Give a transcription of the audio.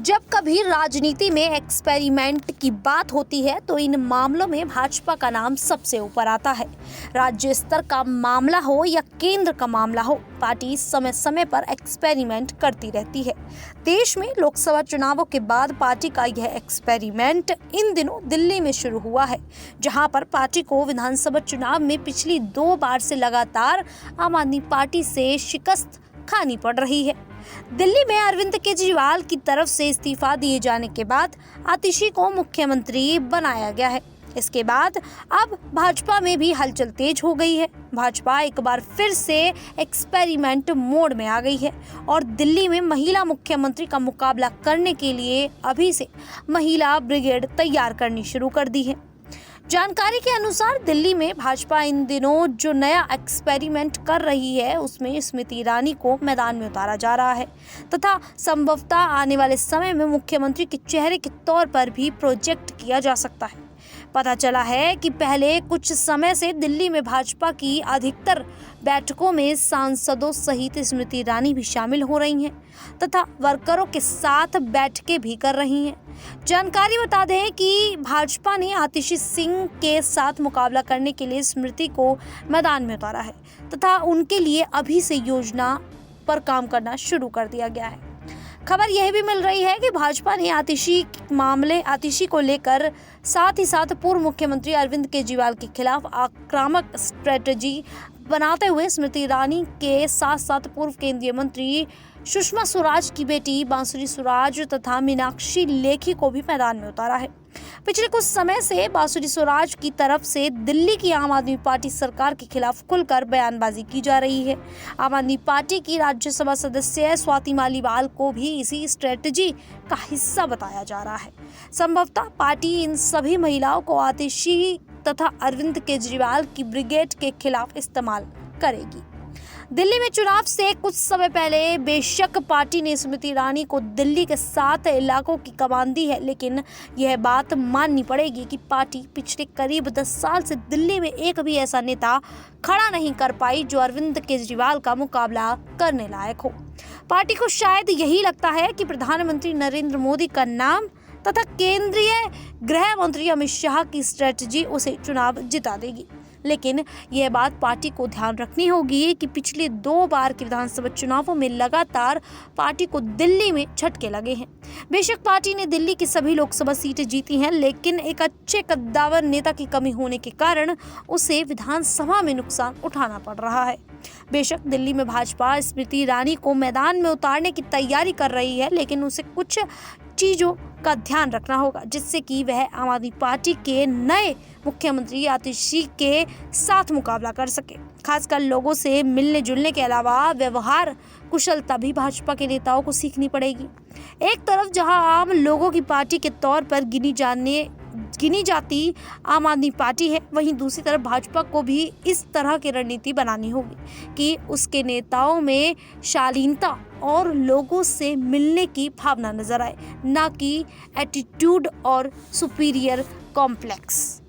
जब कभी राजनीति में एक्सपेरिमेंट की बात होती है तो इन मामलों में भाजपा का नाम सबसे ऊपर आता है। राज्य स्तर का मामला हो या केंद्र का मामला हो, पार्टी समय समय पर एक्सपेरिमेंट करती रहती है। देश में लोकसभा चुनावों के बाद पार्टी का यह एक्सपेरिमेंट इन दिनों दिल्ली में शुरू हुआ है, जहां पर पार्टी को विधानसभा चुनाव में पिछली 2 बार से लगातार आम आदमी पार्टी से शिकस्त खानी पड़ रही है। दिल्ली में अरविंद केजरीवाल की तरफ से इस्तीफा दिए जाने के बाद आतिशी को मुख्यमंत्री बनाया गया है। इसके बाद अब भाजपा में भी हलचल तेज हो गई है। भाजपा एक बार फिर से एक्सपेरिमेंट मोड में आ गई है और दिल्ली में महिला मुख्यमंत्री का मुकाबला करने के लिए अभी से महिला ब्रिगेड तैयार करनी शुरू कर दी है। जानकारी के अनुसार दिल्ली में भाजपा इन दिनों जो नया एक्सपेरिमेंट कर रही है उसमें स्मृति ईरानी को मैदान में उतारा जा रहा है तथा संभवतः आने वाले समय में मुख्यमंत्री के चेहरे के तौर पर भी प्रोजेक्ट किया जा सकता है। पता चला है कि पहले कुछ समय से दिल्ली में भाजपा की अधिकतर बैठकों में सांसदों सहित स्मृति ईरानी भी शामिल हो रही हैं तथा वर्करों के साथ बैठकें भी कर रही हैं। जानकारी बता दें कि भाजपा ने आतिशी सिंह के साथ मुकाबला करने के लिए स्मृति को मैदान में उतारा है तथा उनके लिए अभी से योजना पर काम करना शुरू कर दिया गया है। खबर यह भी मिल रही है कि भाजपा ने आतिशी को लेकर साथ ही साथ पूर्व मुख्यमंत्री अरविंद केजरीवाल के खिलाफ आक्रामक स्ट्रेटजी बनाते हुए स्मृति ईरानी के साथ साथ पूर्व केंद्रीय मंत्री सुषमा स्वराज की बेटी बांसुरी स्वराज तथा मीनाक्षी लेखी को भी मैदान में उतारा है। पिछले कुछ समय से बांसुरी स्वराज की तरफ से दिल्ली की आम आदमी पार्टी सरकार के खिलाफ खुलकर बयानबाजी की जा रही है। आम आदमी पार्टी की राज्यसभा सदस्य स्वाति मालीवाल को भी इसी स्ट्रेटजी का हिस्सा बताया जा रहा है। संभवतः पार्टी इन सभी महिलाओं को आतिशी तथा अरविंद केजरीवाल की ब्रिगेड के खिलाफ इस्तेमाल करेगी। दिल्ली में चुनाव से कुछ समय पहले बेशक पार्टी ने स्मृति ईरानी को दिल्ली के 7 इलाकों की कमान दी है, लेकिन यह बात माननी पड़ेगी कि पार्टी पिछले करीब 10 साल से दिल्ली में एक भी ऐसा नेता खड़ा नहीं कर पाई जो अरविंद केजरीवाल का मुकाबला करने लायक हो। पार्टी को शायद यही लगता है कि प्रधानमंत्री नरेंद्र मोदी का नाम तथा केंद्रीय गृह मंत्री अमित शाह की स्ट्रेटजी उसे चुनाव जिता देगी। लेकिन यह बात पार्टी को ध्यान रखनी होगी कि पिछले 2 बार के विधानसभा चुनावों में लगातार पार्टी को दिल्ली में झटके लगे हैं। बेशक पार्टी ने दिल्ली की सभी लोकसभा सीटें जीती हैं, लेकिन एक अच्छे कद्दावर नेता की कमी होने के कारण उसे विधानसभा में नुकसान उठाना पड़ रहा है। बेशक दिल्ली में भाजपा स्मृति ईरानी को मैदान में उतारने की तैयारी कर रही है, लेकिन उसे कुछ चीजों का ध्यान रखना होगा जिससे कि वह आम आदमी पार्टी के नए मुख्यमंत्री आतिशी के साथ मुकाबला कर सके। खासकर लोगों से मिलने जुलने के अलावा व्यवहार कुशलता भी भाजपा के नेताओं को सीखनी पड़ेगी। एक तरफ जहां आम लोगों की पार्टी के तौर पर गिनी जाती आम आदमी पार्टी है, वहीं दूसरी तरफ भाजपा को भी इस तरह की रणनीति बनानी होगी कि उसके नेताओं में शालीनता और लोगों से मिलने की भावना नजर आए, ना कि एटीट्यूड और सुपीरियर कॉम्प्लेक्स।